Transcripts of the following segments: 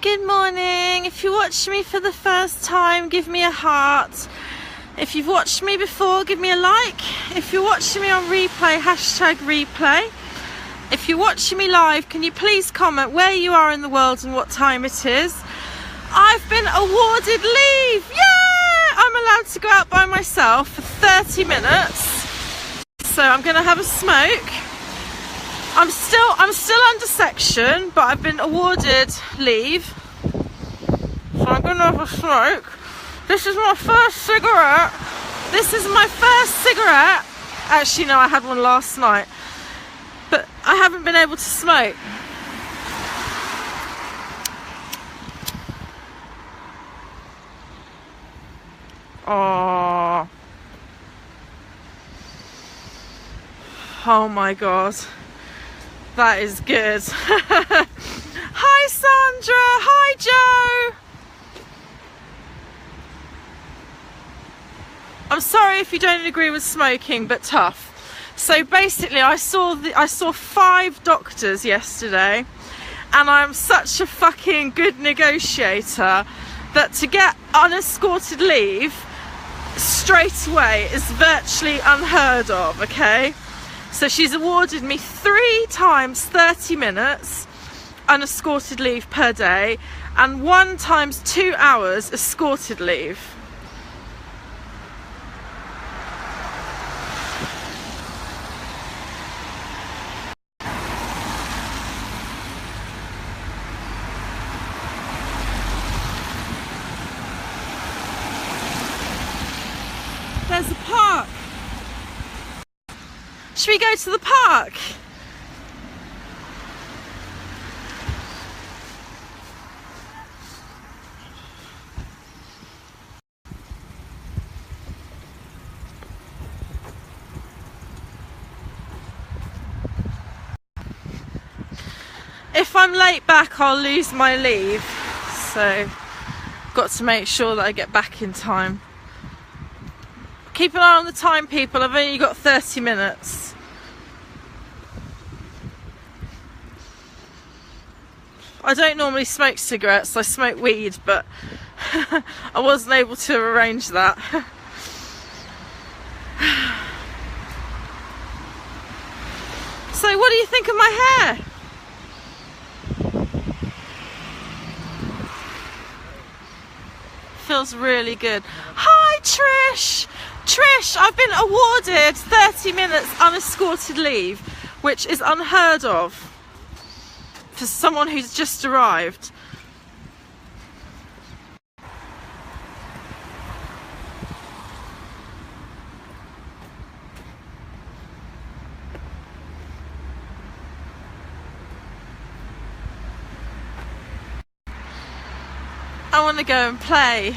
Good morning. If you watch me for the first time, give me a heart. If you've watched me before, give me a like. If you're watching me on replay, hashtag replay. If you're watching me live, can you please comment where you are in the world and what time it is? I've been awarded leave. Yay! I'm allowed to go out by myself for 30 minutes. So I'm going to have a smoke. I'm still under section, but I've been awarded leave. So I'm going to have a smoke. This is my first cigarette. Actually, no, I had one last night. But I haven't been able to smoke. Oh my God. That is good. Hi Sandra, hi Joe. I'm sorry if you don't agree with smoking, but tough. So basically I saw 5 doctors yesterday, and I'm such a fucking good negotiator that to get unescorted leave straight away is virtually unheard of, okay? So she's awarded me 3 times 30 minutes unescorted leave per day, and 1 times 2 hours escorted leave. There's a park. Should we go to the park? If I'm late back, I'll lose my leave. So, got to make sure that I get back in time. Keep an eye on the time, people. I've only got 30 minutes. I don't normally smoke cigarettes, I smoke weed, but I wasn't able to arrange that. So what do you think of my hair? Feels really good. Hi Trish! Trish, I've been awarded 30 minutes unescorted leave, which is unheard of for someone who's just arrived. I want to go and play.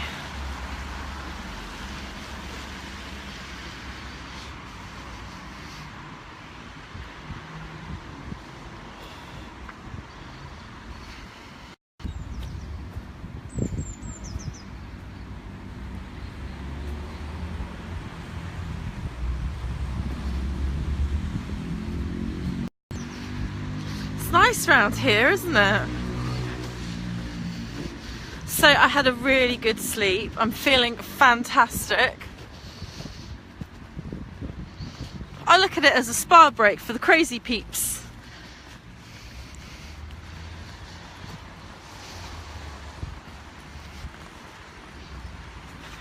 It's nice round here, isn't it? So I had a really good sleep. I'm feeling fantastic. I look at it as a spa break for the crazy peeps.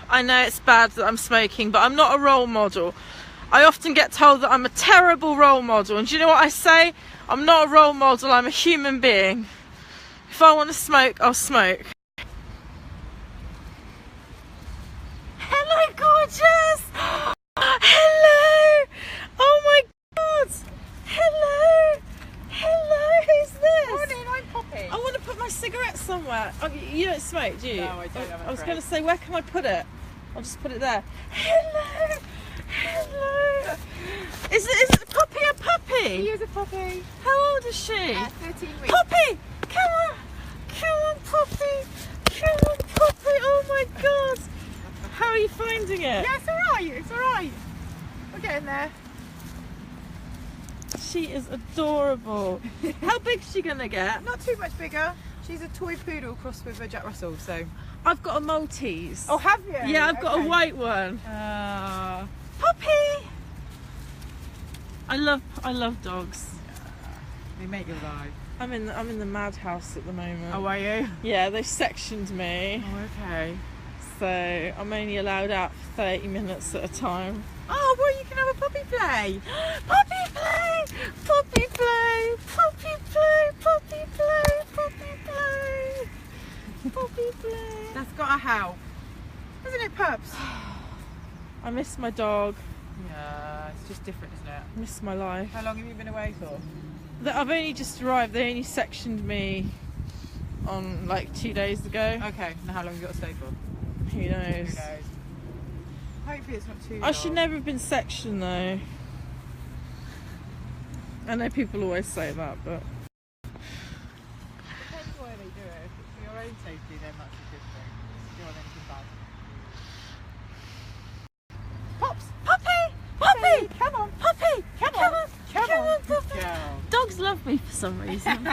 I know it's bad that I'm smoking, but I'm not a role model. I often get told that I'm a terrible role model, and do you know what I say? I'm not a role model, I'm a human being. If I want to smoke, I'll smoke. Hello, gorgeous! Hello! you don't smoke, do you? No, I don't. I was going to say, where can I put it? I'll just put it there. Hello, hello. Is it Poppy a puppy? She is a puppy. How old is she? 13 weeks. Poppy, come on, Poppy, come on, Poppy. Oh my God. How are you finding it? Yeah, it's alright. It's alright. We're getting there. She is adorable. How big is she gonna get? Not too much bigger. She's a toy poodle crossed with a Jack Russell, so. I've got a Maltese. Oh, have you? Yeah, I've got a Okay. white one. Poppy. I love dogs. They make your life. I'm in the madhouse at the moment. Oh, are you? Yeah, they've sectioned me, Oh, okay. so I'm only allowed out for 30 minutes at a time. Oh, well, you can have a puppy play. Puppy play! Puppy play! Puppy play! Puppy play! Puppy play! Puppy play! That's gotta help. Isn't it, pups? I miss my dog. Yeah, it's just different, isn't it? I miss my life. How long have you been away for? I've only just arrived. They only sectioned me on like 2 days ago. Okay, now how long have you got to stay for? Who knows? Who knows? Hopefully it's not too I should long. never have been sectioned though. I know people always say that, but Depends why they do it. If it's for your own safety, then that's a good thing. If you're on anything bad. Pops! Puppy! Puppy! Come on! Puppy! Come Come on. on! Come Come on! on, Puppy! Good girl. Dogs love me for some reason.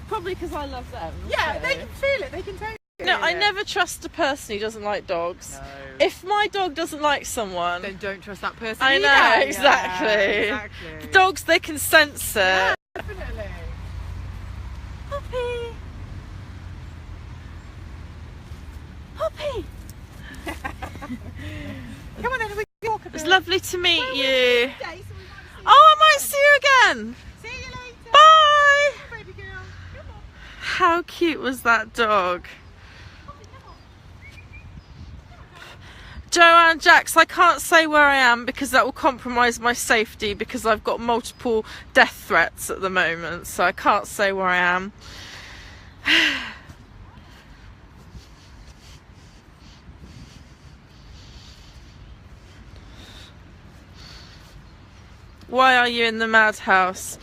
Probably because I love them. Yeah, so. they can feel it. They can tell you. No, I never trust a person who doesn't like dogs. No. If my dog doesn't like someone, Then don't trust that person. I know, either. exactly. Yeah, exactly. dogs, they can sense it. Yeah, definitely. Puppy! Puppy! Come on then, we can walk a bit. It's lovely to meet Well, you. we're on holiday, so we might see you Oh, I might see you again. See you later. Bye! Come on, baby girl. Come on. How cute was that dog? Joanne Jacks, I can't say where I am because that will compromise my safety because I've got multiple death threats at the moment, so I can't say where I am. Why are you in the madhouse?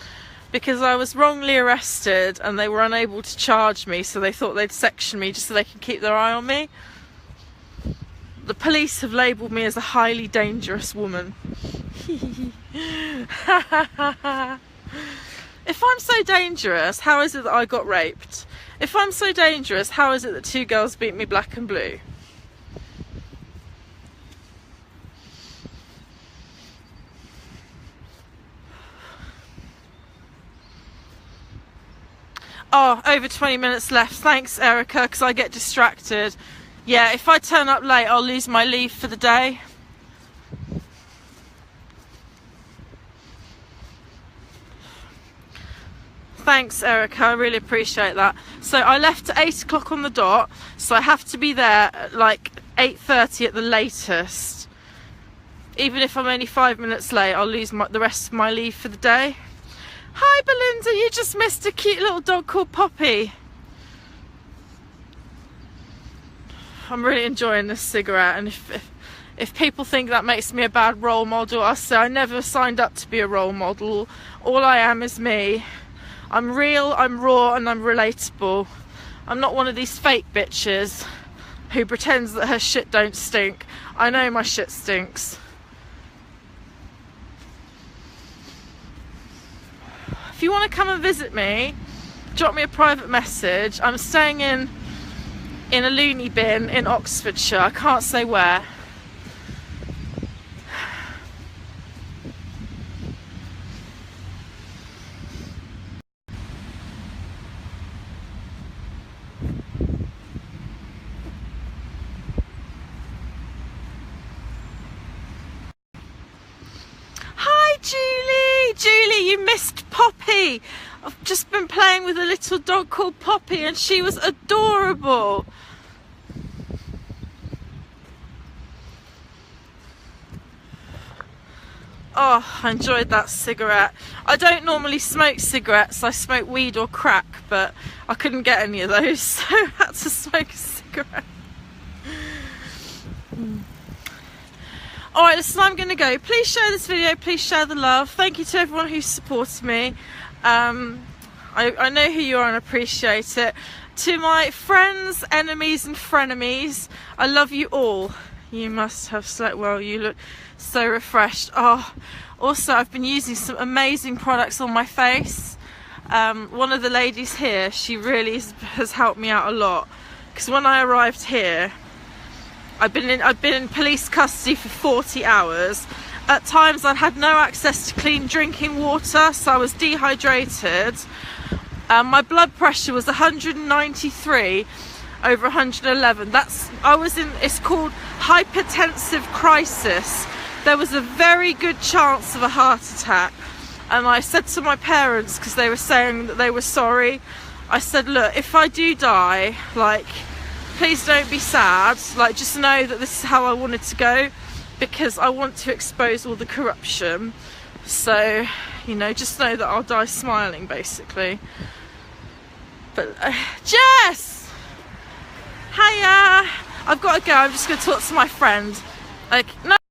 Because I was wrongly arrested and they were unable to charge me, so they thought they'd section me just so they can keep their eye on me. The police have labelled me as a highly dangerous woman. If I'm so dangerous, how is it that I got raped? If I'm so dangerous, how is it that 2 girls beat me black and blue? Oh, over 20 minutes left. Thanks, Erica, because I get distracted. Yeah, if I turn up late, I'll lose my leave for the day. Thanks, Erica. I really appreciate that. So I left at 8 o'clock on the dot, so I have to be there at like 8:30 at the latest. Even if I'm only 5 minutes late, I'll lose the rest of my leave for the day. Hi, Belinda. You just missed a cute little dog called Poppy. I'm really enjoying this cigarette, and if people think that makes me a bad role model, I'll say I never signed up to be a role model. All I am is me. I'm real, I'm raw, and I'm relatable. I'm not one of these fake bitches who pretends that her shit don't stink. I know my shit stinks. If you want to come and visit me, drop me a private message. I'm staying in a loony bin in Oxfordshire. I can't say where. Hi, Julie! Julie, you missed Poppy. I've just been playing with a little dog called Poppy and she was adorable. Oh, I enjoyed that cigarette. I don't normally smoke cigarettes. I smoke weed or crack, but I couldn't get any of those, so I had to smoke a cigarette. Alright, listen, I'm going to go. Please share this video. Please share the love. Thank you to everyone who supported me. I know who you are and appreciate it. To my friends, enemies and frenemies, I love you all. You must have slept well. You look so refreshed. Oh, also I've been using some amazing products on my face. One of the ladies here, she really has helped me out a lot, because when I arrived here, I've been in police custody for 40 hours. At times I'd had no access to clean drinking water, so I was dehydrated. My blood pressure was 193 over 111. It's called hypertensive crisis. There was a very good chance of a heart attack, and I said to my parents, because they were saying that they were sorry, I said, look, if I do die, like, please don't be sad, like, just know that this is how I wanted to go, because I want to expose all the corruption. So, you know, just know that I'll die smiling, basically. But Jess, hiya, I've got to go. I'm just going to talk to my friend. Like, no.